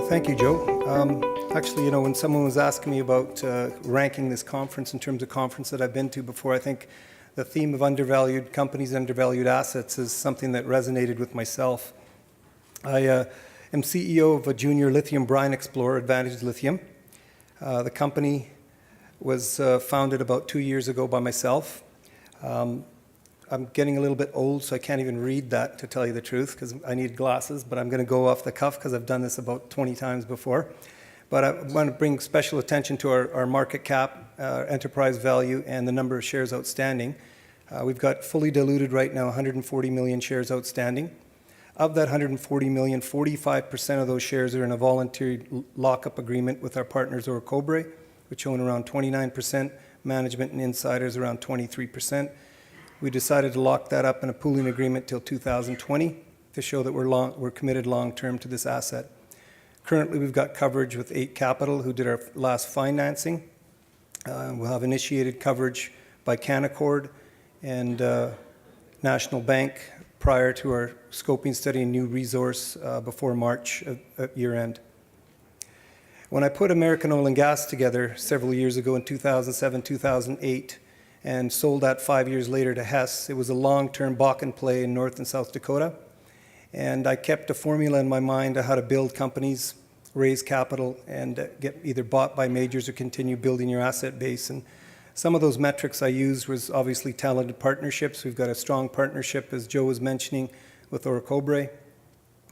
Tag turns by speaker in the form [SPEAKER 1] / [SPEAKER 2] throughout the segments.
[SPEAKER 1] Thank you, Joe. Actually, when someone was asking me about ranking this conference in terms of conference that I've been to before, I think the theme of undervalued companies, undervalued assets is something that resonated with myself. I am CEO of a junior lithium brine explorer, Advantage Lithium. The company was founded about 2 years ago by myself. I'm getting a little bit old, so I can't even read that, to tell you the truth, because I need glasses, but I'm going to go off the cuff because I've done this about 20 times before. But I want to bring special attention to our market cap, enterprise value, and the number of shares outstanding. We've got fully diluted right now 140 million shares outstanding. Of that 140 million, 45% of those shares are in a voluntary lockup agreement with our partners Orcobre, which own around 29%, management and insiders around 23%. We decided to lock that up in a pooling agreement till 2020 to show that we're committed long-term to this asset. Currently, we've got coverage with 8 Capital, who did our last financing. We'll have initiated coverage by Canaccord and National Bank prior to our scoping study and new resource before March at year-end. When I put American Oil and Gas together several years ago in 2007, 2008, and sold that 5 years later to Hess, it was a long-term Bakken play in North and South Dakota. And I kept a formula in my mind of how to build companies, raise capital, and get either bought by majors or continue building your asset base. And some of those metrics I used was obviously talented partnerships. We've got a strong partnership, as Joe was mentioning, with Orcobre.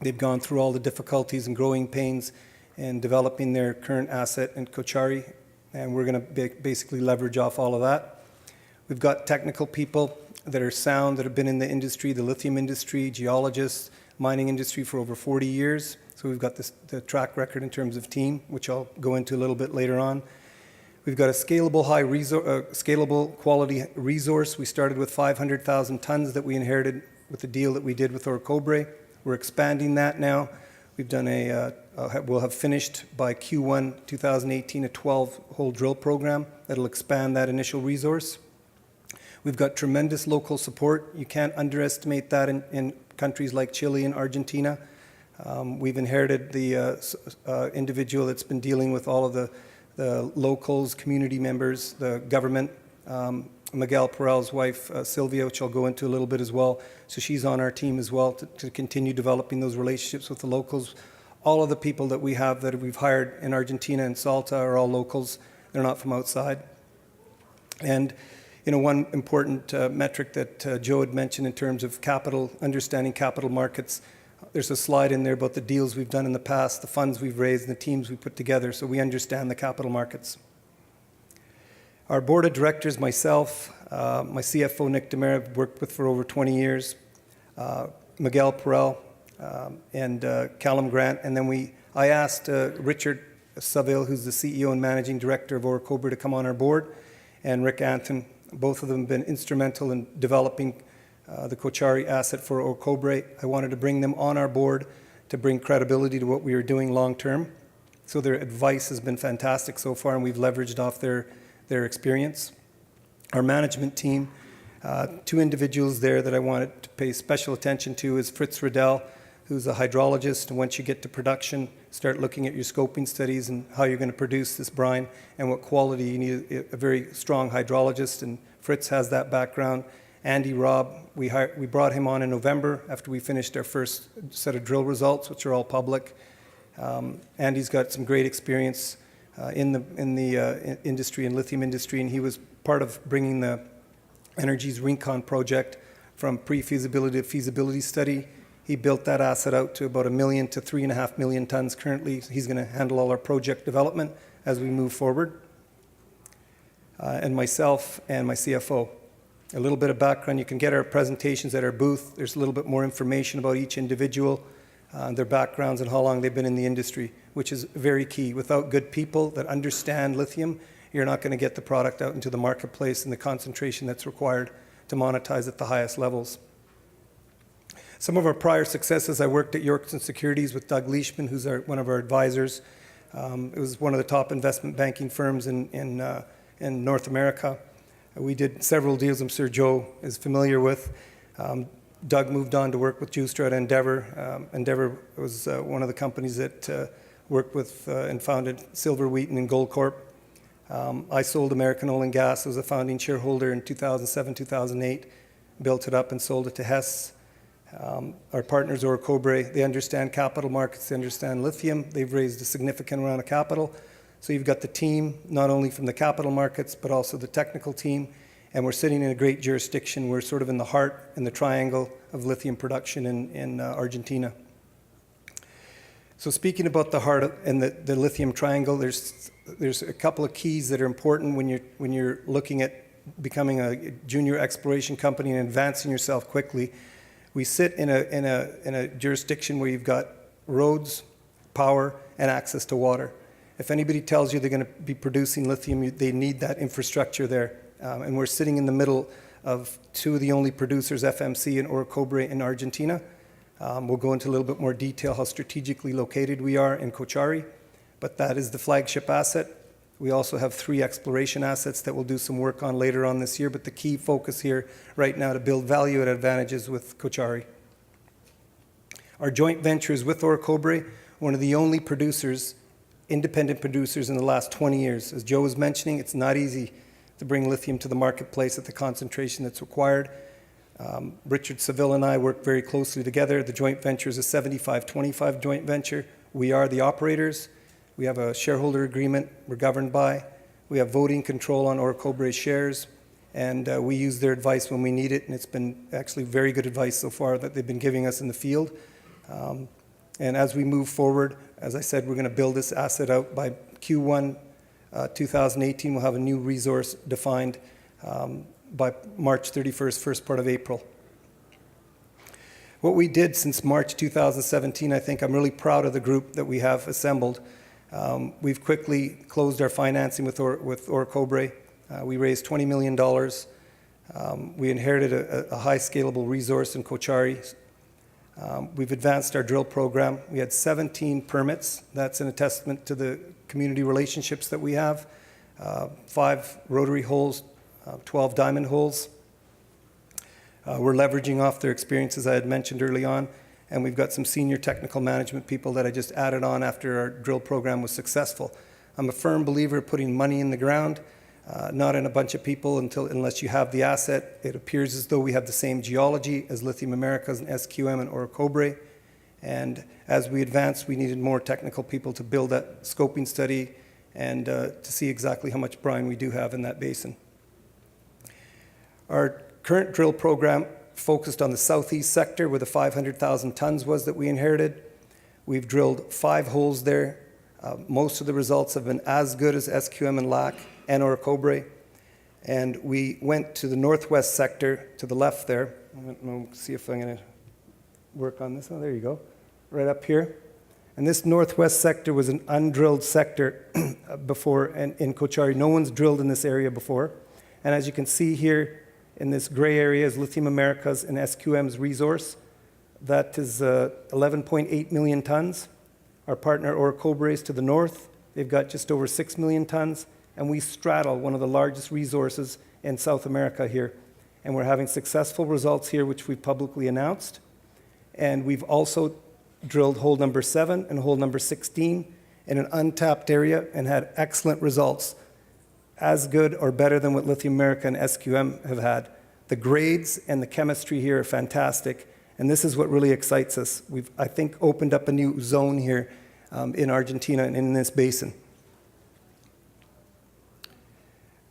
[SPEAKER 1] They've gone through all the difficulties and growing pains in developing their current asset in Cauchari, and we're going to basically leverage off all of that. We've got technical people that are sound, that have been in the industry, the lithium industry, geologists, mining industry for over 40 years. So we've got the track record in terms of team, which I'll go into a little bit later on. We've got a scalable, scalable quality resource. We started with 500,000 tons that we inherited with the deal that we did with Orcobre. We're expanding that now. We've done we'll have finished by Q1 2018 a 12-hole drill program that'll expand that initial resource. We've got tremendous local support. You can't underestimate that in countries like Chile and Argentina. We've inherited the individual that's been dealing with all of the locals, community members, the government, Miguel Peral's wife, Sylvia, which I'll go into a little bit as well. So she's on our team as well to continue developing those relationships with the locals. All of the people that we have that we've hired in Argentina and Salta are all locals. They're not from outside. And one important metric that Joe had mentioned in terms of capital, understanding capital markets, there's a slide in there about the deals we've done in the past, the funds we've raised, and the teams we put together, so we understand the capital markets. Our board of directors, myself, my CFO, Nick Demare, I've worked with for over 20 years, Miguel Peral, and Callum Grant, and then I asked Richard Saville, who's the CEO and managing director of Orcobre, to come on our board, and Rick Anton. Both of them have been instrumental in developing the Cauchari asset for Orcobre. I wanted to bring them on our board to bring credibility to what we are doing long term. So their advice has been fantastic so far, and we've leveraged off their experience. Our management team, 2 individuals there that I wanted to pay special attention to is Fritz Riddell, who's a hydrologist, and once you get to production, start looking at your scoping studies and how you're going to produce this brine and what quality. You need a very strong hydrologist, and Fritz has that background. Andy Robb, we brought him on in November after we finished our first set of drill results, which are all public. Andy's got some great experience in the industry and lithium industry, and he was part of bringing the Energy's Rincon project from pre-feasibility to feasibility study. He built that asset out to about 1 million to 3.5 million tons currently. He's going to handle all our project development as we move forward. And myself and my CFO. A little bit of background. You can get our presentations at our booth. There's a little bit more information about each individual, their backgrounds and how long they've been in the industry, which is very key. Without good people that understand lithium, you're not going to get the product out into the marketplace and the concentration that's required to monetize at the highest levels. Some of our prior successes, I worked at Yorkson Securities with Doug Leishman, who's one of our advisors. It was one of the top investment banking firms in North America. We did several deals I'm sure Joe is familiar with. Doug moved on to work with Juster at Endeavour. Endeavour was one of the companies that worked with and founded Silver, Wheaton, and Gold Corp. I sold American Oil and Gas. I was a founding shareholder in 2007, 2008, built it up and sold it to Hess. Our partners, Orocobre, they understand capital markets, they understand lithium. They've raised a significant amount of capital. So you've got the team, not only from the capital markets, but also the technical team. And we're sitting in a great jurisdiction. We're sort of in the heart, in the triangle of lithium production in Argentina. So speaking about the heart and the lithium triangle, there's a couple of keys that are important when you're looking at becoming a junior exploration company and advancing yourself quickly. We sit in a jurisdiction where you've got roads, power, and access to water. If anybody tells you they're going to be producing lithium, they need that infrastructure there. And we're sitting in the middle of two of the only producers, FMC and Orocobre, in Argentina. We'll go into a little bit more detail how strategically located we are in Cauchari, but that is the flagship asset. We also have 3 exploration assets that we'll do some work on later on this year, but the key focus here right now to build value at advantages with Cauchari. Our joint venture is with Orocobre, one of the only producers, independent producers in the last 20 years. As Joe was mentioning, it's not easy to bring lithium to the marketplace at the concentration that's required. Richard Seville and I work very closely together. The joint venture is a 75-25 joint venture. We are the operators. We have a shareholder agreement we're governed by. We have voting control on Orocobre's shares, and we use their advice when we need it, and it's been actually very good advice so far that they've been giving us in the field. And as we move forward, as I said, we're going to build this asset out by Q1 2018. We'll have a new resource defined by March 31st, first part of April. What we did since March 2017, I think I'm really proud of the group that we have assembled. We've quickly closed our financing with Orocobre. We raised $20 million. We inherited a high scalable resource in Cauchari. We've advanced our drill program. We had 17 permits. That's an testament to the community relationships that we have. 5 rotary holes, 12 diamond holes. We're leveraging off their experiences I had mentioned early on, and we've got some senior technical management people that I just added on after our drill program was successful. I'm a firm believer of putting money in the ground, not in a bunch of people unless you have the asset. It appears as though we have the same geology as Lithium Americas and SQM and Orocobre. And as we advanced, we needed more technical people to build that scoping study and to see exactly how much brine we do have in that basin. Our current drill program focused on the southeast sector where the 500,000 tons was that we inherited. We've drilled 5 holes there. Most of the results have been as good as SQM and LAC and Orocobre. And we went to the northwest sector to the left there. I'll see if I'm going to work on this. Oh, there you go. Right up here. And this northwest sector was an undrilled sector before in Cauchari. No one's drilled in this area before. And as you can see here in this gray area is Lithium Americas and SQM's resource. That is 11.8 million tons. Our partner Orocobre is to the north. They've got just over 6 million tons. And we straddle one of the largest resources in South America here. And we're having successful results here, which we've publicly announced. And we've also drilled hole number 7 and hole number 16 in an untapped area and had excellent results, as good or better than what Lithium America and SQM have had. The grades and the chemistry here are fantastic, and this is what really excites us. We've, I think, opened up a new zone here in Argentina and in this basin.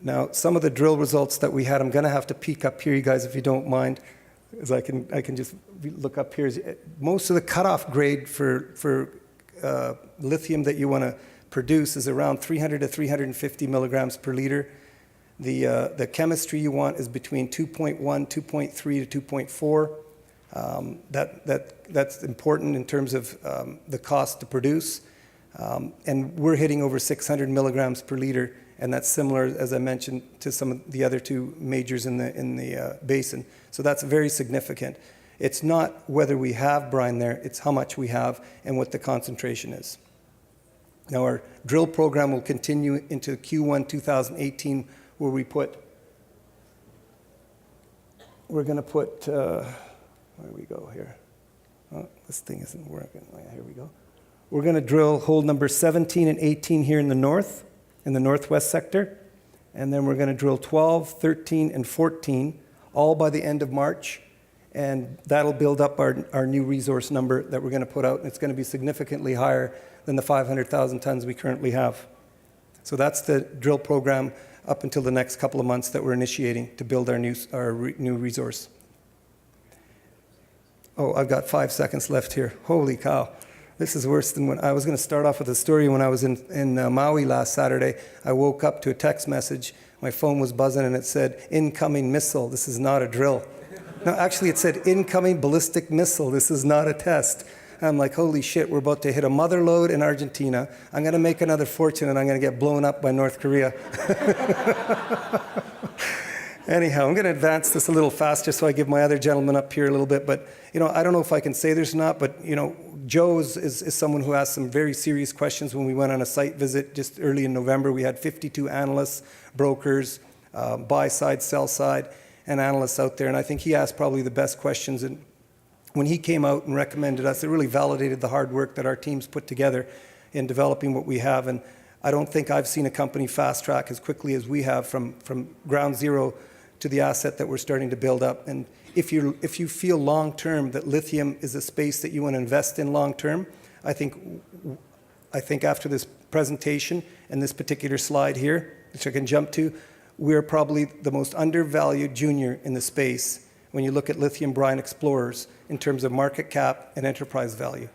[SPEAKER 1] Now, some of the drill results that we had, I'm going to have to peek up here, you guys, if you don't mind, as I can just look up here. Most of the cutoff grade for lithium that you want to produce is around 300 to 350 milligrams per liter. The chemistry you want is between 2.1, 2.3 to 2.4. That's important in terms of the cost to produce. And we're hitting over 600 milligrams per liter, and that's similar, as I mentioned, to some of the other 2 majors in the basin. So that's very significant. It's not whether we have brine there, it's how much we have and what the concentration is. Now, our drill program will continue into Q1 2018, where we're going to put, where do we go here? Oh, this thing isn't working. Oh, yeah, here we go. We're going to drill hole number 17 and 18 here in the north, in the northwest sector. And then we're going to drill 12, 13, and 14, all by the end of March. And that'll build up our new resource number that we're going to put out. And it's going to be significantly higher than the 500,000 tons we currently have. So that's the drill program up until the next couple of months that we're initiating to build our new resource. Oh, I've got 5 seconds left here. Holy cow. This is worse than when I was going to start off with a story. When I was in Maui last Saturday, I woke up to a text message. My phone was buzzing and it said, incoming missile. This is not a drill. No, actually it said incoming ballistic missile. This is not a test. And I'm like, holy shit, we're about to hit a mother lode in Argentina. I'm going to make another fortune and I'm going to get blown up by North Korea. Anyhow, I'm going to advance this a little faster so I give my other gentleman up here a little bit. But, I don't know if I can say this or not, but, Joe is someone who asked some very serious questions when we went on a site visit just early in November. We had 52 analysts, brokers, buy side, sell side, and analysts out there. And I think he asked probably the best questions. And when he came out and recommended us, it really validated the hard work that our teams put together in developing what we have. And I don't think I've seen a company fast track as quickly as we have from ground zero to the asset that we're starting to build up. And if you feel long term that lithium is a space that you want to invest in long term, I think after this presentation and this particular slide here, which I can jump to, we're probably the most undervalued junior in the space when you look at lithium brine explorers in terms of market cap and enterprise value.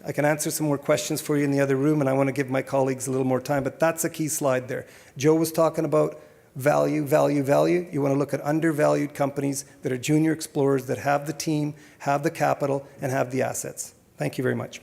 [SPEAKER 1] I can answer some more questions for you in the other room, and I want to give my colleagues a little more time, but that's a key slide there. Joe was talking about value, value, value. You want to look at undervalued companies that are junior explorers that have the team, have the capital, and have the assets. Thank you very much.